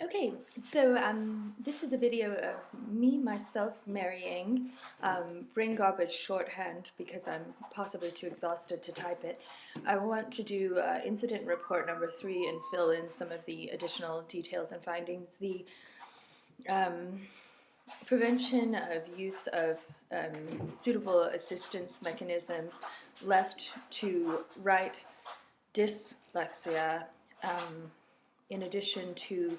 Okay, so this is a video of me, myself, marrying, brain garbage shorthand because I'm possibly too exhausted to type it. I want to do incident report number 3 and fill in some of the additional details and findings. The um, prevention of use of suitable assistance mechanisms, left to right dyslexia, in addition to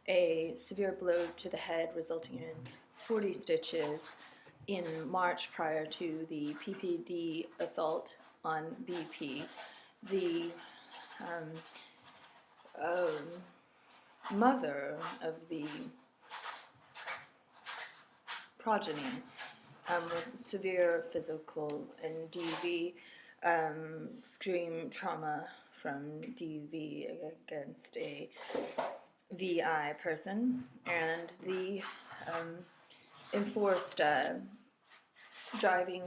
a severe blow to the head resulting in 40 stitches in March prior to the PPD assault on BP. The mother of the progeny was severe physical and DV, extreme trauma from DV against a VI person, and the enforced driving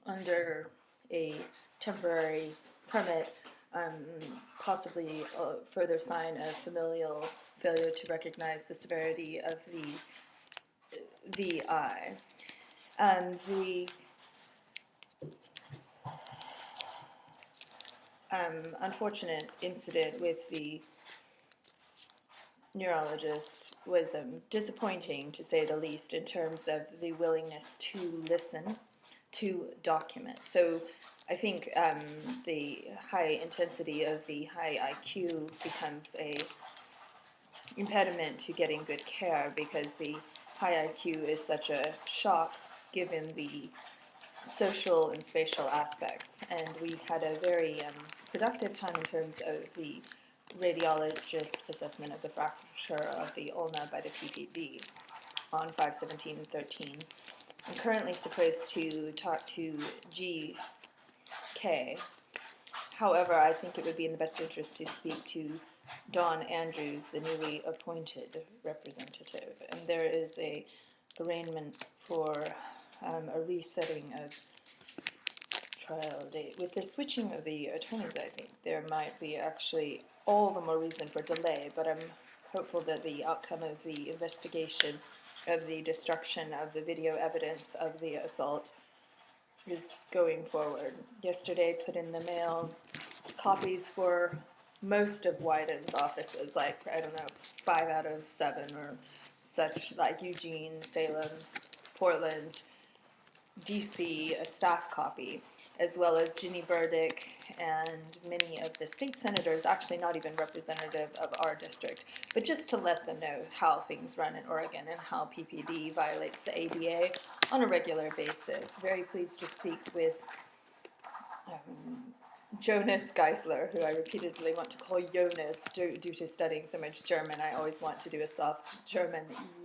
under a temporary permit, possibly a further sign of familial failure to recognize the severity of the VI. The unfortunate incident with the neurologist was disappointing, to say the least, in terms of the willingness to listen, to document. So I think the high intensity of the high IQ becomes a impediment to getting good care, because the high IQ is such a shock given the social and spatial aspects. And we had a very productive time in terms of the radiologist assessment of the fracture of the ulna by the PPD on 5/17 and 13. I'm currently supposed to talk to GK. However, I think it would be in the best interest to speak to Dawn Andrews, the newly appointed representative. And there is a arraignment for a resetting of trial date. With the switching of the attorneys, I think there might be actually all the more reason for delay, but I'm hopeful that the outcome of the investigation of the destruction of the video evidence of the assault is going forward. Yesterday, put in the mail copies for most of Wyden's offices, like, I don't know, 5 out of 7 or such, like Eugene, Salem, Portland, DC, a staff copy, as well as Ginny Burdick and many of the state senators, actually not even representative of our district, but just to let them know how things run in Oregon and how PPD violates the ADA on a regular basis. Very pleased to speak with Jonas Geisler, who I repeatedly want to call Jonas due to studying so much German. I always want to do a soft German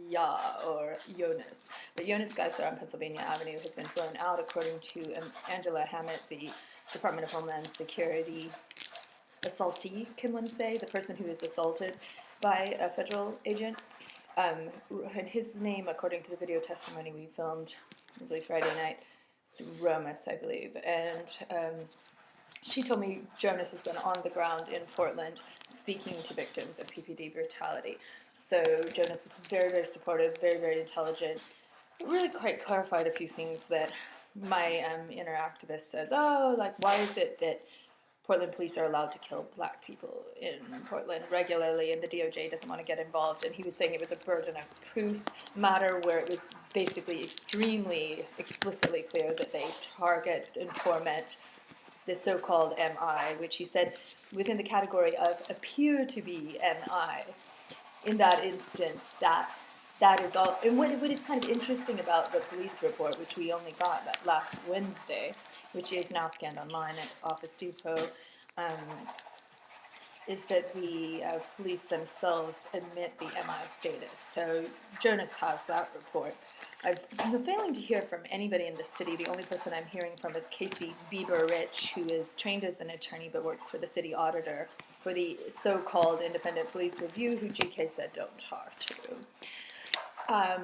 ja or Jonas. But Jonas Geisler on Pennsylvania Avenue has been thrown out, according to Angela Hammett, the Department of Homeland Security assaultee, can one say, the person who is assaulted by a federal agent. And his name, according to the video testimony we filmed, I believe Friday night, is Romus, I believe. And she told me Jonas has been on the ground in Portland speaking to victims of PPD brutality. So Jonas was very, very supportive, very, very intelligent, really quite clarified a few things that my inner activist says, oh, like, why is it that Portland police are allowed to kill black people in Portland regularly and the DOJ doesn't want to get involved? And he was saying it was a burden of proof matter, where it was basically extremely explicitly clear that they target and torment the so-called MI, which he said within the category of appear to be MI. In that instance, that is all. And what is kind of interesting about the police report, which we only got that last Wednesday, which is now scanned online at Office Depot, is that the police themselves admit the MI status. So Jonas has that report. I've been failing to hear from anybody in the city. The only person I'm hearing from is Casey Bieber-Rich, who is trained as an attorney but works for the city auditor for the so-called Independent Police Review, who GK said don't talk to.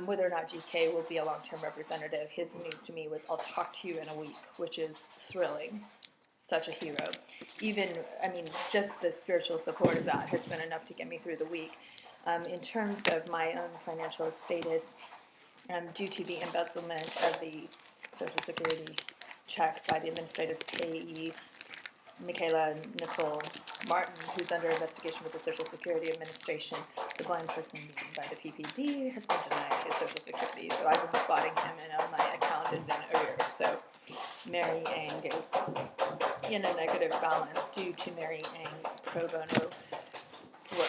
Whether or not GK will be a long-term representative, his news to me was, I'll talk to you in a week, which is thrilling. Such a hero. Even, I mean, just the spiritual support of that has been enough to get me through the week. In terms of my own financial status, due to the embezzlement of the Social Security check by the administrative payee, Michaela Nicole Martin, who's under investigation with the Social Security Administration, the blind person named by the PPD has been denied his Social Security. So I've been spotting him, and my account is in arrears. So Mary Ang is in a negative balance due to Mary Ang's pro bono work.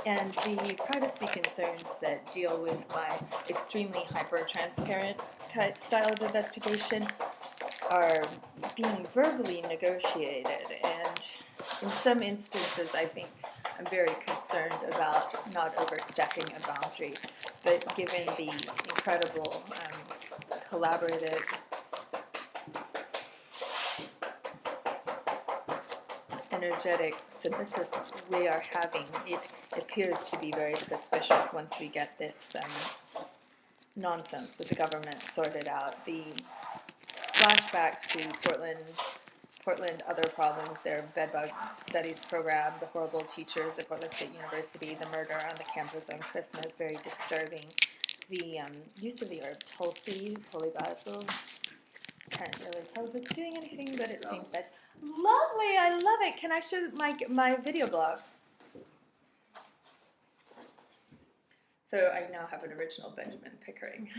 And the privacy concerns that deal with my extremely hyper-transparent style of investigation are being verbally negotiated, and in some instances I think I'm very concerned about not overstepping a boundary, but given the incredible collaborative energetic synthesis we are having, it appears to be very suspicious once we get this nonsense with the government sorted out. The flashbacks to Portland other problems, their bedbug studies program, the horrible teachers at Portland State University, the murder on the campus on Christmas, very disturbing. The use of the herb tulsi, holy basil, can't really tell if it's doing anything, but it seems that. Lovely, I love it. Can I show my video blog? So I now have an original Benjamen Pickering.